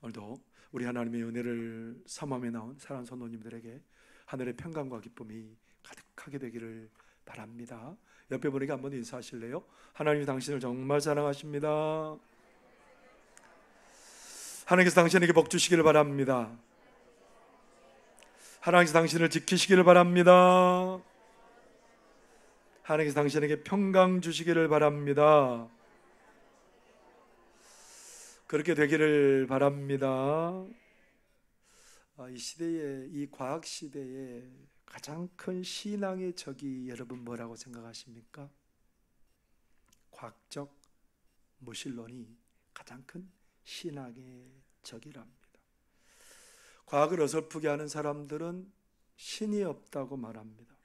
오늘도 우리 하나님의 은혜를 사모함에 나온 사랑하는 성도님들에게 하늘의 평강과 기쁨이 가득하게 되기를 바랍니다. 옆에 분에게 한번 인사하실래요? 하나님이 당신을 정말 사랑하십니다. 하나님께서 당신에게 복 주시기를 바랍니다. 하나님께서 당신을 지키시기를 바랍니다. 하나님께서 당신에게 평강 주시기를 바랍니다. 그렇게 되기를 바랍니다. 이 시대에, 이 과학 시대에 가장 큰 신앙의 적이 여러분 뭐라고 생각하십니까? 과학적 무신론이 가장 큰 신앙의 적이랍니다. 과학을 어설프게 하는 사람들은 신이 없다고 말합니다.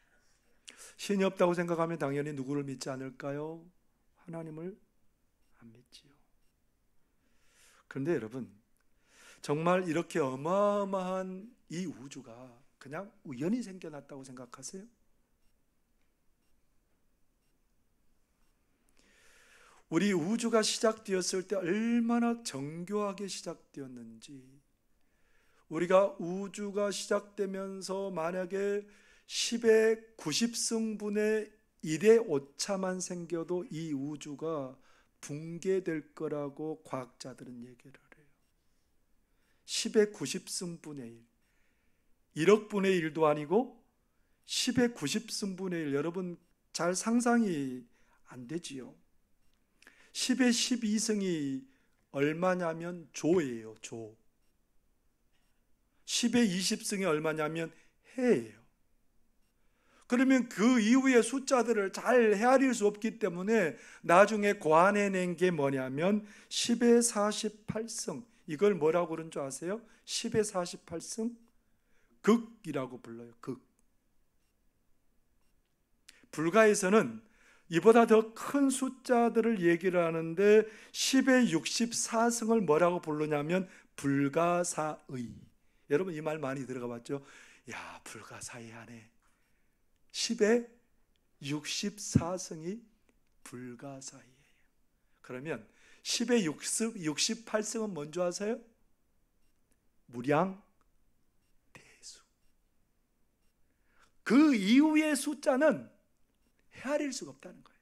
신이 없다고 생각하면 당연히 누구를 믿지 않을까요? 하나님을 안 믿지요. 그런데 여러분, 정말 이렇게 어마어마한 이 우주가 그냥 우연히 생겨났다고 생각하세요? 우리 우주가 시작되었을 때 얼마나 정교하게 시작되었는지, 우리가 우주가 시작되면서 만약에 10의 90승분의 1의 오차만 생겨도 이 우주가 붕괴될 거라고 과학자들은 얘기를 해요. 10의 90승분의 1, 1억분의 1도 아니고 10의 90승분의 1, 여러분 잘 상상이 안 되지요. 10의 12승이 얼마냐면 조예요. 조. 10의 20승이 얼마냐면 해예요. 그러면 그 이후의 숫자들을 잘 헤아릴 수 없기 때문에 나중에 고안해낸 게 뭐냐면 10의 48승, 이걸 뭐라고 그런 줄 아세요? 10의 48승? 극이라고 불러요. 극. 불가에서는 이보다 더 큰 숫자들을 얘기를 하는데 10의 64승을 뭐라고 부르냐면 불가사의. 여러분 이 말 많이 들어가 봤죠? 야, 불가사의 하네. 10의 64승이 불가사의예요. 그러면 10의 68승은 뭔지 아세요? 무량 대수. 그 이후의 숫자는 헤아릴 수가 없다는 거예요.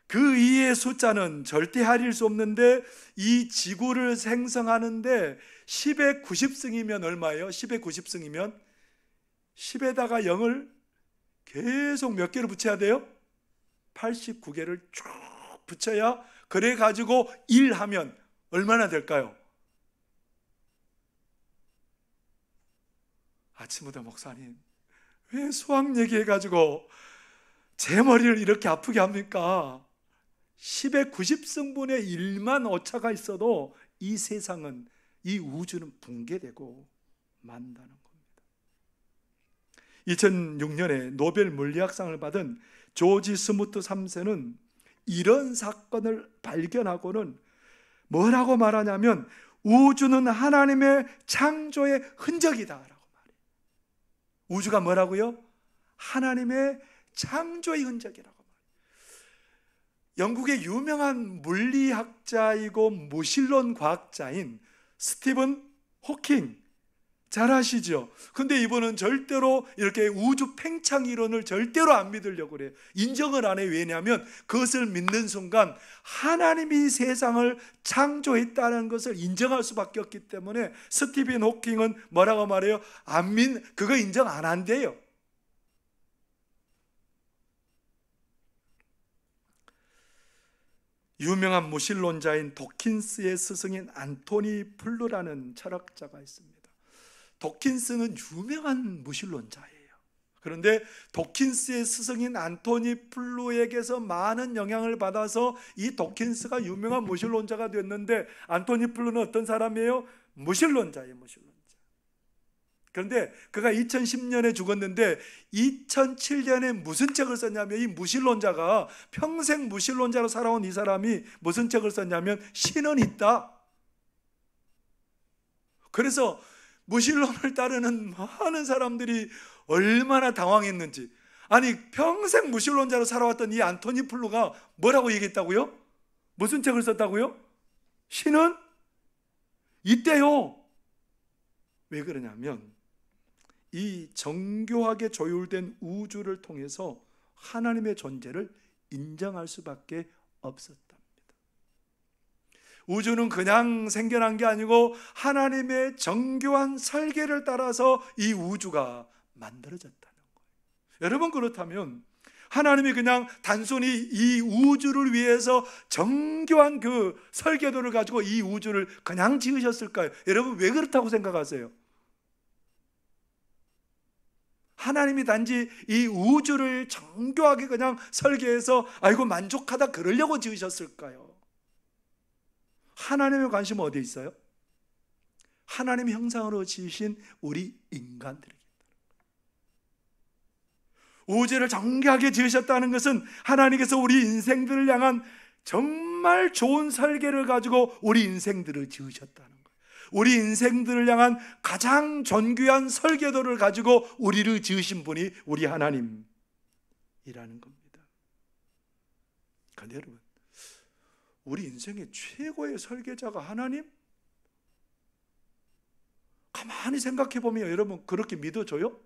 그 이후의 숫자는 절대 헤아릴 수 없는데 이 지구를 생성하는데 10의 90승이면 얼마예요? 10의 90승이면 10에다가 0을 계속 몇 개를 붙여야 돼요? 89개를 쭉 붙여야, 그래 가지고 1 하면 얼마나 될까요? 아침부터 목사님 왜 수학 얘기해 가지고 제 머리를 이렇게 아프게 합니까? 10의 90승분의 1만 오차가 있어도 이 세상은, 이 우주는 붕괴되고 만다는 겁니다. 2006년에 노벨 물리학상을 받은 조지 스무트 3세는 이런 사건을 발견하고는 뭐라고 말하냐면 우주는 하나님의 창조의 흔적이다 라고 말해요. 우주가 뭐라고요? 하나님의 창조의 흔적이라고 말해요. 영국의 유명한 물리학자이고 무신론 과학자인 스티븐 호킹, 잘 아시죠? 근데 이분은 절대로 이렇게 우주 팽창 이론을 절대로 안 믿으려고 그래요. 인정을 안 해요. 왜냐하면 그것을 믿는 순간 하나님이 세상을 창조했다는 것을 인정할 수밖에 없기 때문에 스티븐 호킹은 뭐라고 말해요? 그거 인정 안 한대요. 유명한 무신론자인 도킨스의 스승인 안토니 플루라는 철학자가 있습니다. 도킨스는 유명한 무신론자예요. 그런데 도킨스의 스승인 안토니 플루에게서 많은 영향을 받아서 이 도킨스가 유명한 무신론자가 됐는데, 안토니 플루는 어떤 사람이에요? 무신론자예요. 무신론자. 그런데 그가 2010년에 죽었는데 2007년에 무슨 책을 썼냐면, 이 무신론자가 평생 무신론자로 살아온 이 사람이 무슨 책을 썼냐면 신은 있다. 그래서 무신론을 따르는 많은 사람들이 얼마나 당황했는지. 아니 평생 무신론자로 살아왔던 이 안토니 플루가 뭐라고 얘기했다고요? 무슨 책을 썼다고요? 신은 이때요. 왜 그러냐면 이 정교하게 조율된 우주를 통해서 하나님의 존재를 인정할 수밖에 없었답니다. 우주는 그냥 생겨난 게 아니고 하나님의 정교한 설계를 따라서 이 우주가 만들어졌다는 거예요. 여러분, 그렇다면 하나님이 그냥 단순히 이 우주를 위해서 정교한 그 설계도를 가지고 이 우주를 그냥 지으셨을까요? 여러분, 왜 그렇다고 생각하세요? 하나님이 단지 이 우주를 정교하게 그냥 설계해서 아이고 만족하다 그러려고 지으셨을까요? 하나님의 관심은 어디에 있어요? 하나님의 형상으로 지으신 우리 인간들에게. 우주를 정교하게 지으셨다는 것은 하나님께서 우리 인생들을 향한 정말 좋은 설계를 가지고 우리 인생들을 지으셨다는 거예요. 우리 인생들을 향한 가장 존귀한 설계도를 가지고 우리를 지으신 분이 우리 하나님이라는 겁니다. 그런데 여러분, 우리 인생의 최고의 설계자가 하나님? 가만히 생각해 보면 여러분, 그렇게 믿어져요?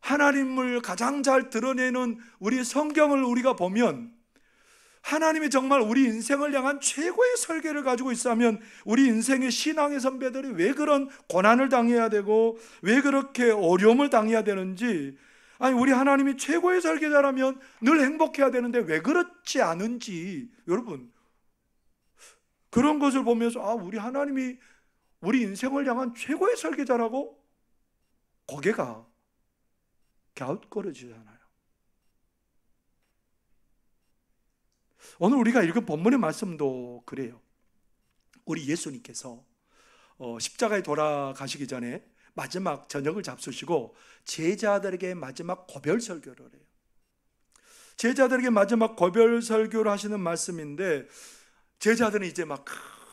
하나님을 가장 잘 드러내는 우리 성경을 우리가 보면 하나님이 정말 우리 인생을 향한 최고의 설계를 가지고 있으면 우리 인생의 신앙의 선배들이 왜 그런 고난을 당해야 되고 왜 그렇게 어려움을 당해야 되는지, 아니 우리 하나님이 최고의 설계자라면 늘 행복해야 되는데 왜 그렇지 않은지, 여러분 그런 것을 보면서 우리 하나님이 우리 인생을 향한 최고의 설계자라고 고개가 갸웃거려지잖아요. 오늘 우리가 읽은 본문의 말씀도 그래요. 우리 예수님께서 십자가에 돌아가시기 전에 마지막 저녁을 잡수시고 제자들에게 마지막 고별 설교를 해요. 제자들에게 마지막 고별 설교를 하시는 말씀인데, 제자들은 이제 막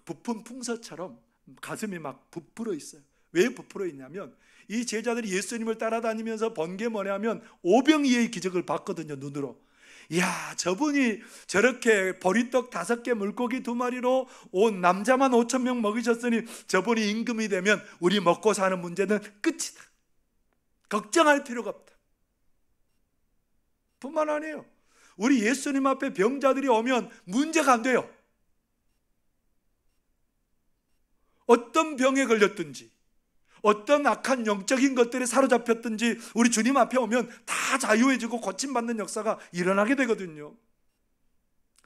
부푼 풍서처럼 가슴이 막 부풀어 있어요. 왜 부풀어 있냐면 이 제자들이 예수님을 따라다니면서 본 게 뭐냐면 오병이의 기적을 봤거든요, 눈으로. 이야, 저분이 저렇게 보리떡 5개 물고기 2마리로 온 남자만 5,000명 먹이셨으니 저분이 임금이 되면 우리 먹고 사는 문제는 끝이다. 걱정할 필요가 없다. 뿐만 아니에요. 우리 예수님 앞에 병자들이 오면 문제가 안 돼요. 어떤 병에 걸렸든지 어떤 악한 영적인 것들에 사로잡혔든지 우리 주님 앞에 오면 다 자유해지고 고침받는 역사가 일어나게 되거든요.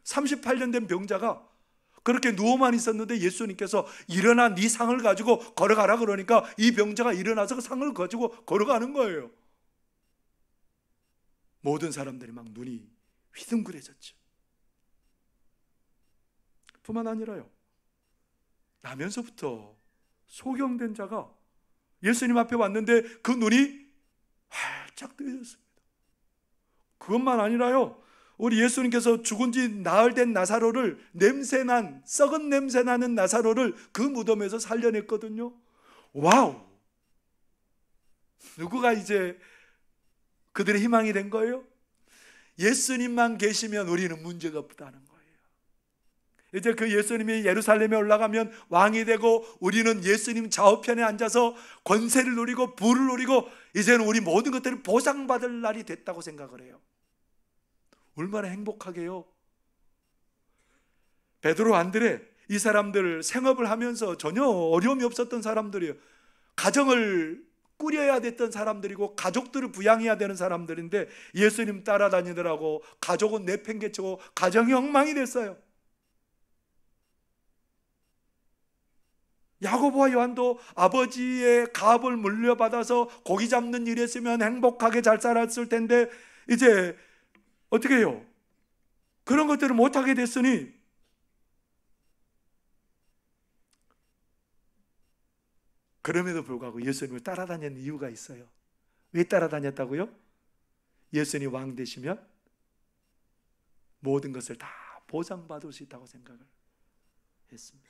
38년 된 병자가 그렇게 누워만 있었는데 예수님께서 일어나 네 상을 가지고 걸어가라 그러니까 이 병자가 일어나서 그 상을 가지고 걸어가는 거예요. 모든 사람들이 막 눈이 휘둥그레졌죠. 뿐만 아니라요, 나면서부터 소경된 자가 예수님 앞에 왔는데 그 눈이 활짝 뜨여졌습니다. 그것만 아니라요, 우리 예수님께서 죽은 지 나흘 된 나사로를, 냄새난 썩은 냄새나는 나사로를 그 무덤에서 살려냈거든요. 와우! 누구가 이제 그들의 희망이 된 거예요? 예수님만 계시면 우리는 문제가 없다는 거예요. 이제 그 예수님이 예루살렘에 올라가면 왕이 되고 우리는 예수님 좌우편에 앉아서 권세를 누리고 부를 누리고 이제는 우리 모든 것들을 보상받을 날이 됐다고 생각을 해요. 얼마나 행복하게요. 베드로, 안드레, 이 사람들 생업을 하면서 전혀 어려움이 없었던 사람들이에요. 가정을 꾸려야 됐던 사람들이고 가족들을 부양해야 되는 사람들인데 예수님 따라다니더라고 가족은 내팽개치고 가정이 엉망이 됐어요. 야고보와 요한도 아버지의 가업을 물려받아서 고기 잡는 일에 쓰면 행복하게 잘 살았을 텐데 이제 어떻게 해요? 그런 것들을 못하게 됐으니 그럼에도 불구하고 예수님을 따라다니는 이유가 있어요. 왜 따라다녔다고요? 예수님이 왕 되시면 모든 것을 다 보상받을 수 있다고 생각을 했습니다.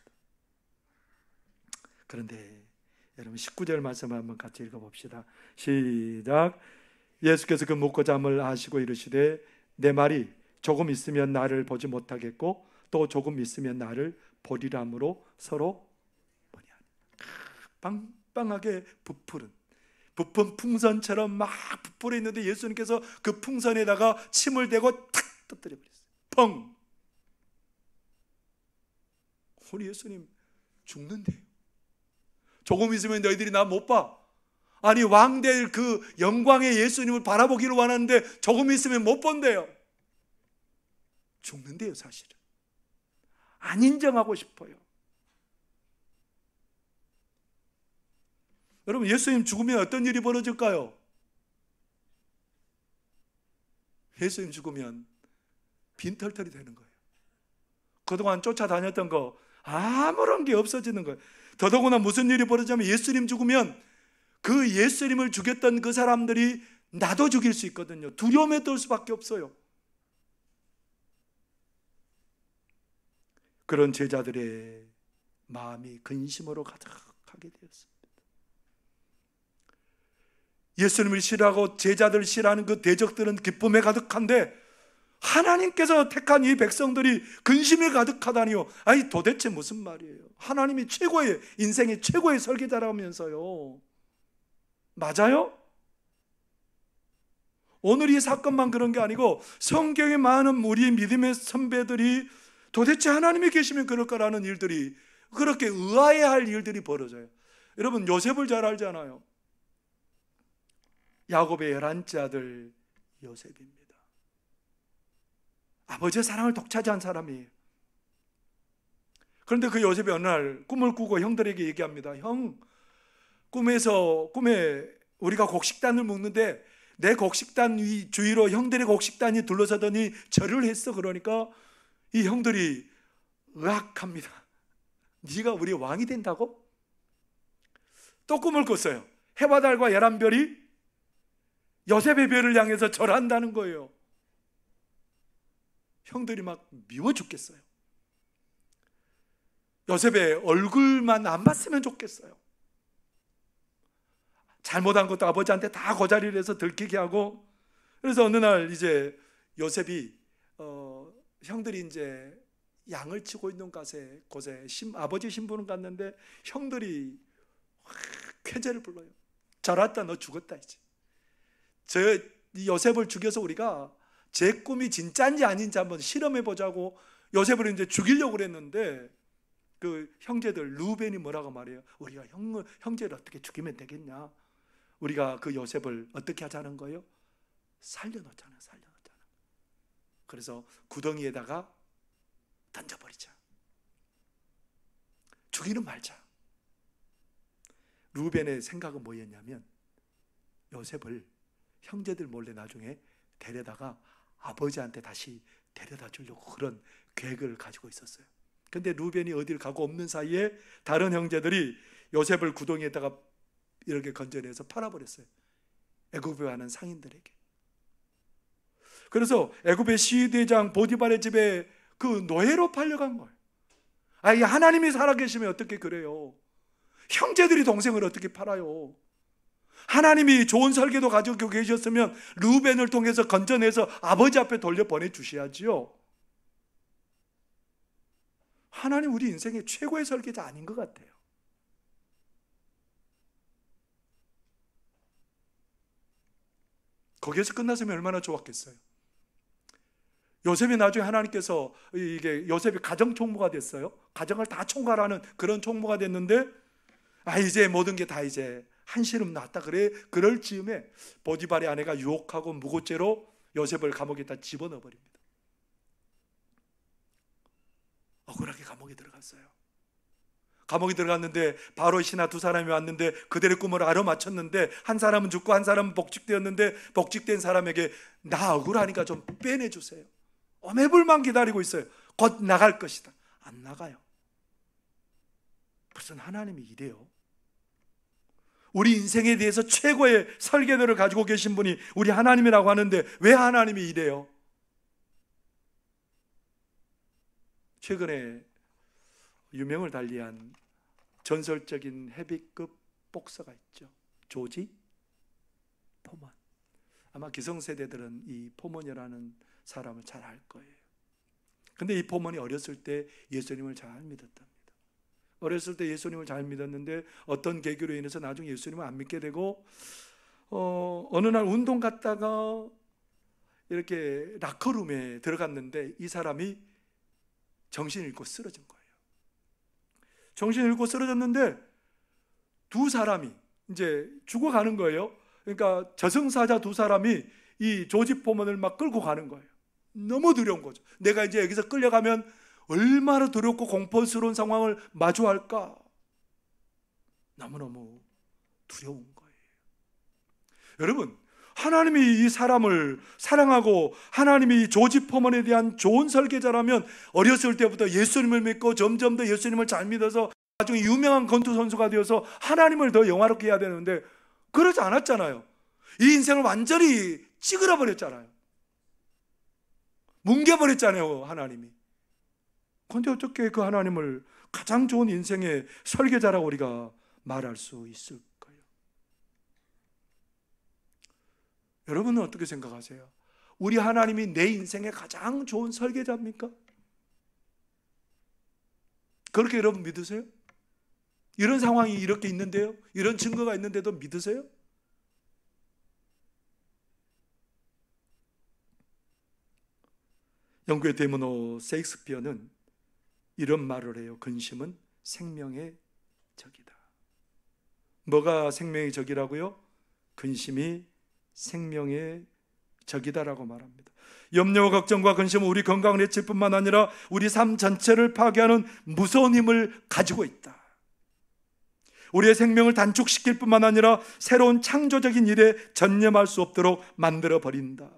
그런데 여러분 19절 말씀을 한번 같이 읽어봅시다. 시작. 예수께서 그 묻고 잠을 하시고 이르시되 내 말이 조금 있으면 나를 보지 못하겠고 또 조금 있으면 나를 보리라 함으로 서로 뭐냐, 빵빵하게 부풀은 풍선처럼 막 부풀어 있는데 예수님께서 그 풍선에다가 침을 대고 탁 터뜨려 버렸어요. 펑! 우리 예수님 죽는데요. 조금 있으면 너희들이 나 못 봐. 아니, 왕될 그 영광의 예수님을 바라보기를 원하는데 조금 있으면 못 본대요. 죽는데요, 사실은. 안 인정하고 싶어요. 여러분, 예수님 죽으면 어떤 일이 벌어질까요? 예수님 죽으면 빈털털이 되는 거예요. 그동안 쫓아다녔던 거 아무런 게 없어지는 거예요. 더더구나 무슨 일이 벌어지냐면 예수님 죽으면 그 예수님을 죽였던 그 사람들이 나도 죽일 수 있거든요. 두려움에 떨 수밖에 없어요. 그런 제자들의 마음이 근심으로 가득하게 되었습니다. 예수님을 싫어하고 제자들을 싫어하는 그 대적들은 기쁨에 가득한데 하나님께서 택한 이 백성들이 근심에 가득하다니요. 아니, 도대체 무슨 말이에요? 하나님이 최고의, 인생의 최고의 설계자라면서요. 맞아요? 오늘 이 사건만 그런 게 아니고 성경에 많은 우리 믿음의 선배들이 도대체 하나님이 계시면 그럴 거라는 일들이, 그렇게 의아해할 일들이 벌어져요. 여러분, 요셉을 잘 알잖아요. 야곱의 11째 아들 요셉입니다. 아버지의 사랑을 독차지한 사람이에요. 그런데 그 요셉이 어느 날 꿈을 꾸고 형들에게 얘기합니다. 형, 꿈에 우리가 곡식단을 먹는데 내 곡식단 주위로 형들의 곡식단이 둘러서더니 절을 했어. 그러니까 이 형들이 의학합니다. 네가 우리 왕이 된다고? 또 꿈을 꿨어요. 해와 달과 11별이 요셉의 별을 향해서 절한다는 거예요. 형들이 막 미워 죽겠어요. 요셉의 얼굴만 안 봤으면 좋겠어요. 잘못한 것도 아버지한테 다 고자리를 해서 들키게 하고, 그래서 어느 날 이제 요셉이 형들이 이제 양을 치고 있는 곳에 아버지 신부는 갔는데 형들이 쾌재를 불러요. 잘왔다, 너 죽었다. 이제 이 요셉을 죽여서 우리가 제 꿈이 진짜인지 아닌지 한번 실험해 보자고 요셉을 이제 죽이려고 그랬는데 그 형제들 루벤이 뭐라고 말해요? 우리가 형제를 어떻게 죽이면 되겠냐? 우리가 그 요셉을 어떻게 하자는 거예요? 살려놓잖아. 그래서 구덩이에다가 던져버리자. 죽이는 말자. 루벤의 생각은 뭐였냐면 요셉을 형제들 몰래 나중에 데려다가 아버지한테 다시 데려다 주려고 그런 계획을 가지고 있었어요. 근데 루벤이 어딜 가고 없는 사이에 다른 형제들이 요셉을 구덩이에다가 이렇게 건져내서 팔아버렸어요. 애굽에 가는 상인들에게. 그래서 애굽의 시대장 보디발의 집에 그 노예로 팔려간 거예요. 아니, 하나님이 살아계시면 어떻게 그래요? 형제들이 동생을 어떻게 팔아요? 하나님이 좋은 설계도 가지고 계셨으면 루벤을 통해서 건져내서 아버지 앞에 돌려 보내주셔야지요. 하나님 우리 인생의 최고의 설계자 아닌 것 같아요. 거기에서 끝났으면 얼마나 좋았겠어요. 요셉이 나중에 하나님께서 이게 요셉이 가정 총무가 됐어요. 가정을 다 총괄하는 그런 총무가 됐는데 이제 모든 게 다 이제 한시름 났다 그럴 즈음에 보디발의 아내가 유혹하고 무고죄로 요셉을 감옥에다 집어넣어 버립니다. 억울하게 감옥에 들어갔어요. 감옥에 들어갔는데 바로 신하 두 사람이 왔는데 그들의 꿈을 알아맞혔는데 한 사람은 죽고 한 사람은 복직되었는데 복직된 사람에게 나 억울하니까 좀 빼내주세요. 오매불만 기다리고 있어요. 곧 나갈 것이다. 안 나가요. 무슨 하나님이 이래요? 우리 인생에 대해서 최고의 설계도를 가지고 계신 분이 우리 하나님이라고 하는데 왜 하나님이 이래요? 최근에 유명을 달리한 전설적인 헤비급 복서가 있죠. 조지 포먼. 아마 기성세대들은 이 포먼이라는 사람을 잘 알 거예요. 근데 이 포먼이 어렸을 때 예수님을 잘 믿었답니다. 어렸을 때 예수님을 잘 믿었는데 어떤 계기로 인해서 나중에 예수님을 안 믿게 되고 어느 날 운동 갔다가 이렇게 라커룸에 들어갔는데 이 사람이 정신을 잃고 쓰러진 거예요. 정신을 잃고 쓰러졌는데 두 사람이 이제 죽어가는 거예요. 그러니까 저승사자 두 사람이 이 조지 포먼을 막 끌고 가는 거예요. 너무 두려운 거죠. 내가 이제 여기서 끌려가면 얼마나 두렵고 공포스러운 상황을 마주할까? 너무너무 두려운 거예요. 여러분, 하나님이 이 사람을 사랑하고 하나님이 이 조지 포먼에 대한 좋은 설계자라면 어렸을 때부터 예수님을 믿고 점점 더 예수님을 잘 믿어서 나중에 유명한 권투 선수가 되어서 하나님을 더 영화롭게 해야 되는데 그러지 않았잖아요. 이 인생을 완전히 찌그러 버렸잖아요. 뭉개버렸잖아요, 하나님이. 그런데 어떻게 그 하나님을 가장 좋은 인생의 설계자라고 우리가 말할 수 있을까요? 여러분은 어떻게 생각하세요? 우리 하나님이 내 인생의 가장 좋은 설계자입니까? 그렇게 여러분 믿으세요? 이런 상황이 이렇게 있는데요? 이런 증거가 있는데도 믿으세요? 영국의 대문호 셰익스피어는 이런 말을 해요. 근심은 생명의 적이다. 뭐가 생명의 적이라고요? 근심이 생명의 적이다라고 말합니다. 염려와 걱정과 근심은 우리 건강을 해칠 뿐만 아니라 우리 삶 전체를 파괴하는 무서운 힘을 가지고 있다. 우리의 생명을 단축시킬 뿐만 아니라 새로운 창조적인 일에 전념할 수 없도록 만들어 버린다.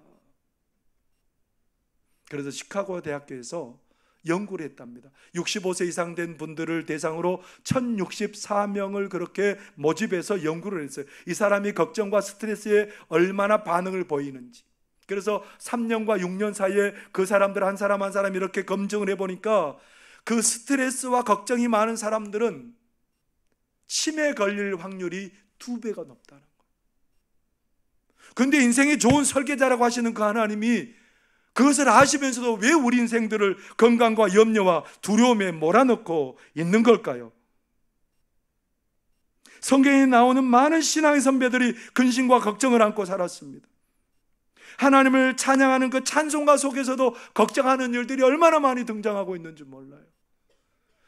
그래서 시카고 대학교에서 연구를 했답니다. 65세 이상 된 분들을 대상으로 1064명을 그렇게 모집해서 연구를 했어요. 이 사람이 걱정과 스트레스에 얼마나 반응을 보이는지. 그래서 3년과 6년 사이에 그 사람들 한 사람 한 사람 이렇게 검증을 해보니까 그 스트레스와 걱정이 많은 사람들은 치매 걸릴 확률이 2배가 높다는 거예요. 그런데 인생이 좋은 설계자라고 하시는 그 하나님이 그것을 아시면서도 왜 우리 인생들을 건강과 염려와 두려움에 몰아넣고 있는 걸까요? 성경에 나오는 많은 신앙의 선배들이 근심과 걱정을 안고 살았습니다. 하나님을 찬양하는 그 찬송가 속에서도 걱정하는 일들이 얼마나 많이 등장하고 있는지 몰라요.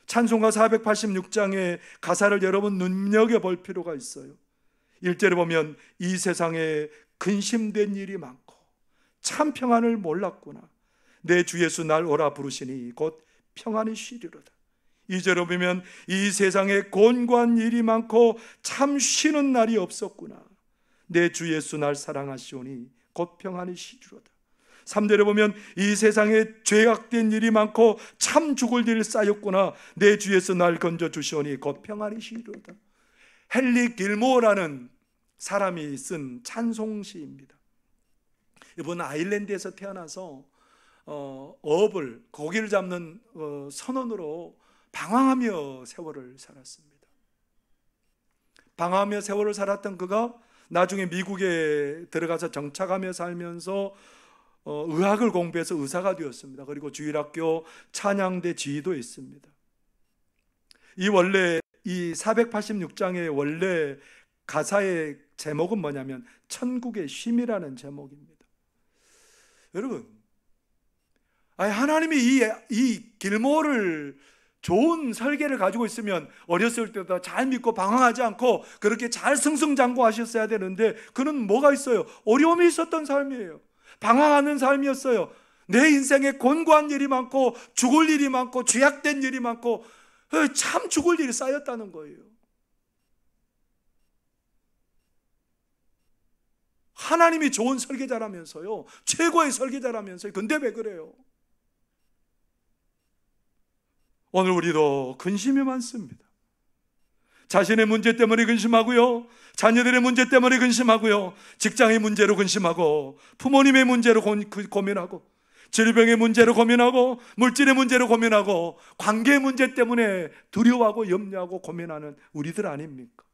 찬송가 486장의 가사를 여러분 눈여겨볼 필요가 있어요. 1절에 보면 이 세상에 근심된 일이 많고 참 평안을 몰랐구나. 내 주 예수 날 오라 부르시니 곧 평안히 쉬리로다. 2절에 보면 이 세상에 곤고한 일이 많고 참 쉬는 날이 없었구나. 내 주 예수 날 사랑하시오니 곧 평안히 쉬리로다. 3절에 보면 이 세상에 죄악된 일이 많고 참 죽을 일이 쌓였구나. 내 주 예수 날 건져주시오니 곧 평안히 쉬리로다. 헨리 길모어라는 사람이 쓴 찬송시입니다. 이분은 아일랜드에서 태어나서 어업을 고기를 잡는 선원으로 방황하며 세월을 살았습니다. 방황하며 세월을 살았던 그가 나중에 미국에 들어가서 정착하며 살면서 의학을 공부해서 의사가 되었습니다. 그리고 주일학교 찬양대 지휘도 했습니다. 원래 이 486장의 원래 가사의 제목은 뭐냐면 천국의 쉼이라는 제목입니다. 여러분, 하나님이 이 길모어를 좋은 설계를 가지고 있으면 어렸을 때부터 잘 믿고 방황하지 않고 그렇게 잘 승승장구하셨어야 되는데 그는 뭐가 있어요? 어려움이 있었던 삶이에요. 방황하는 삶이었어요. 내 인생에 곤고한 일이 많고 죽을 일이 많고 죄악된 일이 많고 참 죽을 일이 쌓였다는 거예요. 하나님이 좋은 설계자라면서요, 최고의 설계자라면서요. 근데 왜 그래요? 오늘 우리도 근심이 많습니다. 자신의 문제 때문에 근심하고요, 자녀들의 문제 때문에 근심하고요, 직장의 문제로 근심하고, 부모님의 문제로 고민하고, 질병의 문제로 고민하고, 물질의 문제로 고민하고, 관계의 문제 때문에 두려워하고 염려하고 고민하는 우리들 아닙니까?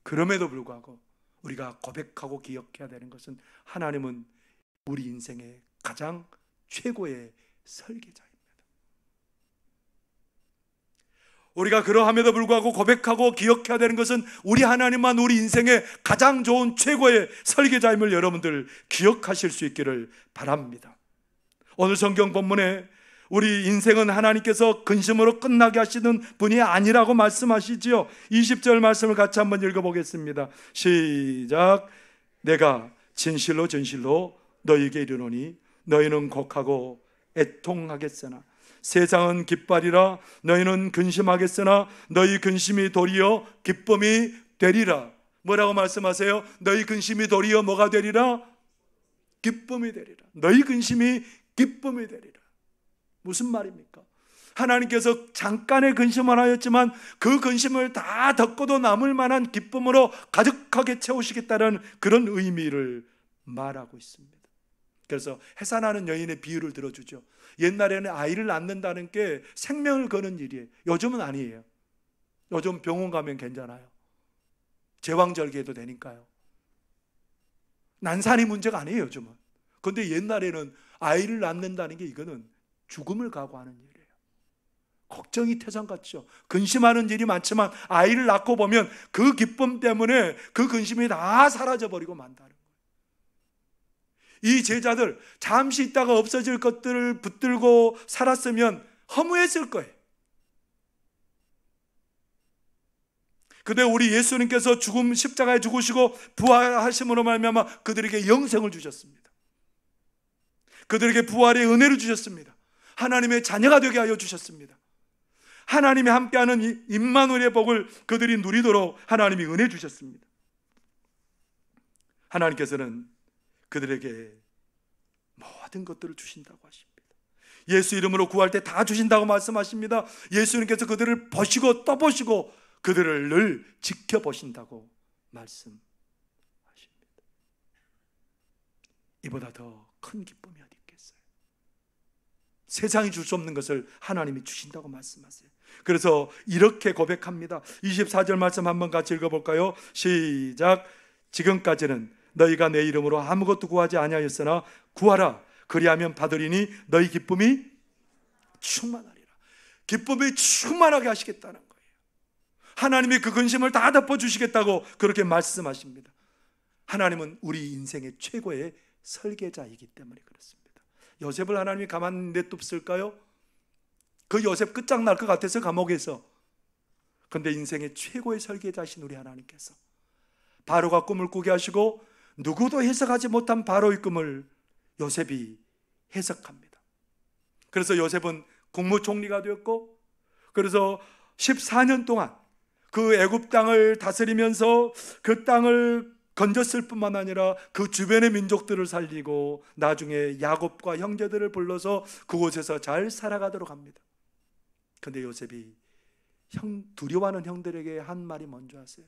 그럼에도 불구하고 우리가 고백하고 기억해야 되는 것은 하나님은 우리 인생의 가장 최고의 설계자입니다. 우리가 그러함에도 불구하고 고백하고 기억해야 되는 것은 우리 하나님만 우리 인생의 가장 좋은 최고의 설계자임을 여러분들 기억하실 수 있기를 바랍니다. 오늘 성경 본문에 우리 인생은 하나님께서 근심으로 끝나게 하시는 분이 아니라고 말씀하시지요. 20절 말씀을 같이 한번 읽어보겠습니다. 시작. 내가 진실로 진실로 너희에게 이르노니 너희는 곡하고 애통하겠으나 세상은 기뻐하리라. 너희는 근심하겠으나 너희 근심이 도리어 기쁨이 되리라. 뭐라고 말씀하세요? 너희 근심이 도리어 뭐가 되리라? 기쁨이 되리라. 너희 근심이 기쁨이 되리라. 무슨 말입니까? 하나님께서 잠깐의 근심을 하였지만 그 근심을 다 덮고도 남을 만한 기쁨으로 가득하게 채우시겠다는 그런 의미를 말하고 있습니다. 그래서 해산하는 여인의 비유를 들어주죠. 옛날에는 아이를 낳는다는 게 생명을 거는 일이에요. 요즘은 아니에요. 요즘 병원 가면 괜찮아요. 제왕절개도 되니까요. 난산이 문제가 아니에요, 요즘은. 그런데 옛날에는 아이를 낳는다는 게 이거는 죽음을 각오하는 일이에요. 걱정이 태산 같죠. 근심하는 일이 많지만 아이를 낳고 보면 그 기쁨 때문에 그 근심이 다 사라져버리고 만다는 거예요. 이 제자들 잠시 있다가 없어질 것들을 붙들고 살았으면 허무했을 거예요. 근데 우리 예수님께서 죽음 십자가에 죽으시고 부활하심으로 말미암아 그들에게 영생을 주셨습니다. 그들에게 부활의 은혜를 주셨습니다. 하나님의 자녀가 되게 하여 주셨습니다. 하나님이 함께하는 임마누엘의 복을 그들이 누리도록 하나님이 은혜 주셨습니다. 하나님께서는 그들에게 모든 것들을 주신다고 하십니다. 예수 이름으로 구할 때 다 주신다고 말씀하십니다. 예수님께서 그들을 보시고 또 보시고 그들을 늘 지켜보신다고 말씀하십니다. 이보다 더 큰 기쁨이 어디 있겠어요? 세상이 줄 수 없는 것을 하나님이 주신다고 말씀하세요. 그래서 이렇게 고백합니다. 24절 말씀 한번 같이 읽어볼까요? 시작. 지금까지는 너희가 내 이름으로 아무것도 구하지 아니하였으나 구하라. 그리하면 받으리니 너희 기쁨이 충만하리라. 기쁨이 충만하게 하시겠다는 거예요. 하나님이 그 근심을 다 덮어주시겠다고 그렇게 말씀하십니다. 하나님은 우리 인생의 최고의 설계자이기 때문에 그렇습니다. 요셉을 하나님이 가만 냅뒀을까요? 그 요셉 끝장날 것 같아서 감옥에서. 그런데 인생의 최고의 설계자이신 우리 하나님께서 바로가 꿈을 꾸게 하시고 누구도 해석하지 못한 바로의 꿈을 요셉이 해석합니다. 그래서 요셉은 국무총리가 되었고, 그래서 14년 동안 그 애굽 땅을 다스리면서 그 땅을 건졌을 뿐만 아니라 그 주변의 민족들을 살리고 나중에 야곱과 형제들을 불러서 그곳에서 잘 살아가도록 합니다. 그런데 요셉이 두려워하는 형들에게 한 말이 뭔지 아세요?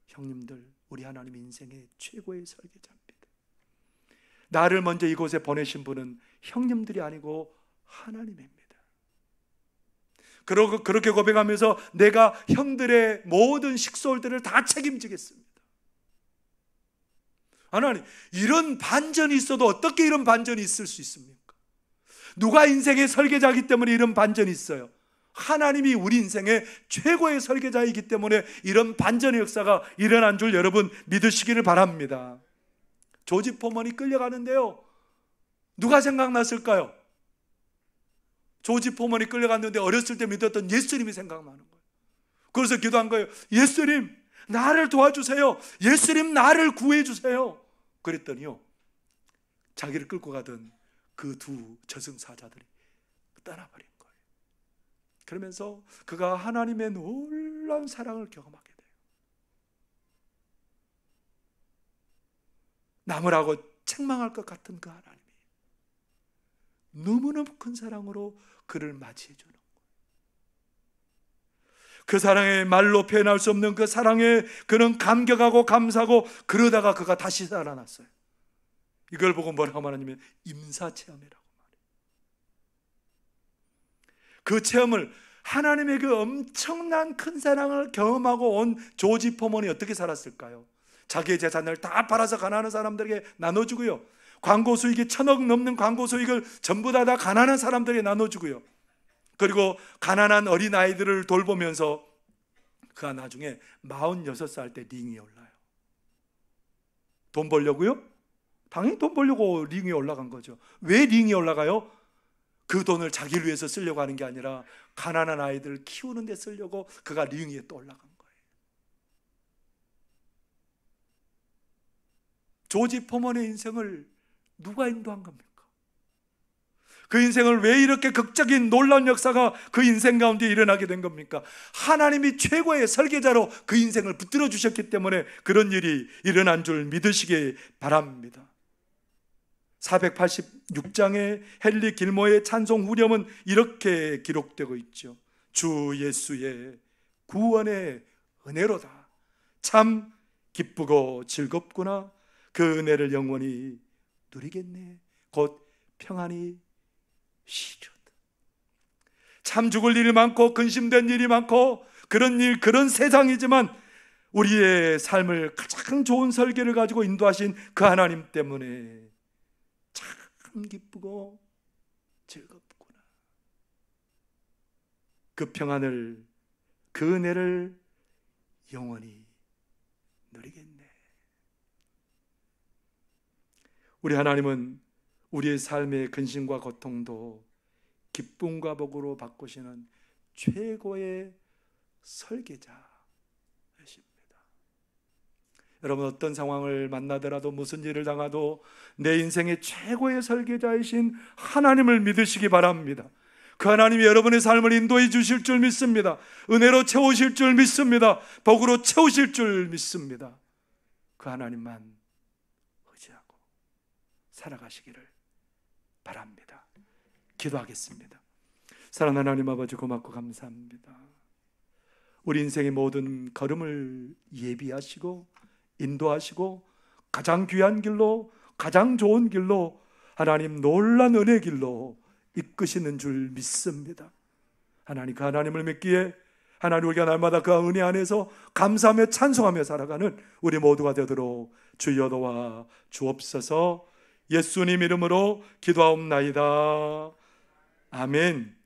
형님들, 우리 하나님 인생의 최고의 설계자입니다. 나를 먼저 이곳에 보내신 분은 형님들이 아니고 하나님입니다. 그렇게 고백하면서 내가 형들의 모든 식솔들을 다 책임지겠습니다. 하나님, 이런 반전이 있어도 어떻게 이런 반전이 있을 수 있습니까? 누가 인생의 설계자이기 때문에 이런 반전이 있어요? 하나님이 우리 인생의 최고의 설계자이기 때문에 이런 반전의 역사가 일어난 줄 여러분 믿으시기를 바랍니다. 조지 포먼이 끌려가는데요, 누가 생각났을까요? 조지 포먼이 끌려갔는데 어렸을 때 믿었던 예수님이 생각나는 거예요. 그래서 기도한 거예요. 예수님, 나를 도와주세요. 예수님, 나를 구해주세요. 그랬더니요, 자기를 끌고 가던 그 두 저승사자들이 떠나버린 거예요. 그러면서 그가 하나님의 놀라운 사랑을 경험하게 돼요. 남으라고 책망할 것 같은 그 하나님이 너무너무 큰 사랑으로 그를 맞이해 주는 거예요. 그 사랑에 말로 표현할 수 없는 그 사랑에 그는 감격하고 감사하고, 그러다가 그가 다시 살아났어요. 이걸 보고 뭐라고 말하냐면 임사체험이라고 말해요. 그 체험을, 하나님의 그 엄청난 큰 사랑을 경험하고 온 조지 포먼이 어떻게 살았을까요? 자기의 재산을 다 팔아서 가난한 사람들에게 나눠주고요. 광고 수익이 1,000억 넘는 광고 수익을 전부 다 가난한 사람들에게 나눠주고요. 그리고 가난한 어린아이들을 돌보면서 그가 나중에 46살 때 링에 올라요. 돈 벌려고요? 당연히 돈 벌려고 링에 올라간 거죠. 왜 링에 올라가요? 그 돈을 자기를 위해서 쓰려고 하는 게 아니라 가난한 아이들을 키우는 데 쓰려고 그가 링 위에 또 올라간 거예요. 조지 포먼의 인생을 누가 인도한 겁니까? 그 인생을 왜 이렇게 극적인 놀라운 역사가 그 인생 가운데 일어나게 된 겁니까? 하나님이 최고의 설계자로 그 인생을 붙들어 주셨기 때문에 그런 일이 일어난 줄 믿으시기 바랍니다. 486장의 헨리 길모의 찬송 후렴은 이렇게 기록되고 있죠. 주 예수의 구원의 은혜로다. 참 기쁘고 즐겁구나. 그 은혜를 영원히 누리겠네. 곧 평안히 쉬리로다. 참 죽을 일이 많고 근심된 일이 많고 그런 일, 그런 세상이지만 우리의 삶을 가장 좋은 설계를 가지고 인도하신 그 하나님 때문에 참 기쁘고 즐겁구나. 그 평안을, 그 은혜를 영원히 누리겠네. 우리 하나님은 우리의 삶의 근심과 고통도 기쁨과 복으로 바꾸시는 최고의 설계자이십니다. 여러분, 어떤 상황을 만나더라도 무슨 일을 당하도 내 인생의 최고의 설계자이신 하나님을 믿으시기 바랍니다. 그 하나님이 여러분의 삶을 인도해 주실 줄 믿습니다. 은혜로 채우실 줄 믿습니다. 복으로 채우실 줄 믿습니다. 그 하나님만 의지하고 살아가시기를 바랍니다. 기도하겠습니다. 사랑하는 하나님 아버지, 고맙고 감사합니다. 우리 인생의 모든 걸음을 예비하시고 인도하시고 가장 귀한 길로, 가장 좋은 길로, 하나님 놀란 은혜의 길로 이끄시는 줄 믿습니다. 하나님, 그 하나님을 믿기에 하나님, 우리가 날마다 그 은혜 안에서 감사하며 찬송하며 살아가는 우리 모두가 되도록 주여 도와 주옵소서. 예수님 이름으로 기도하옵나이다. 아멘.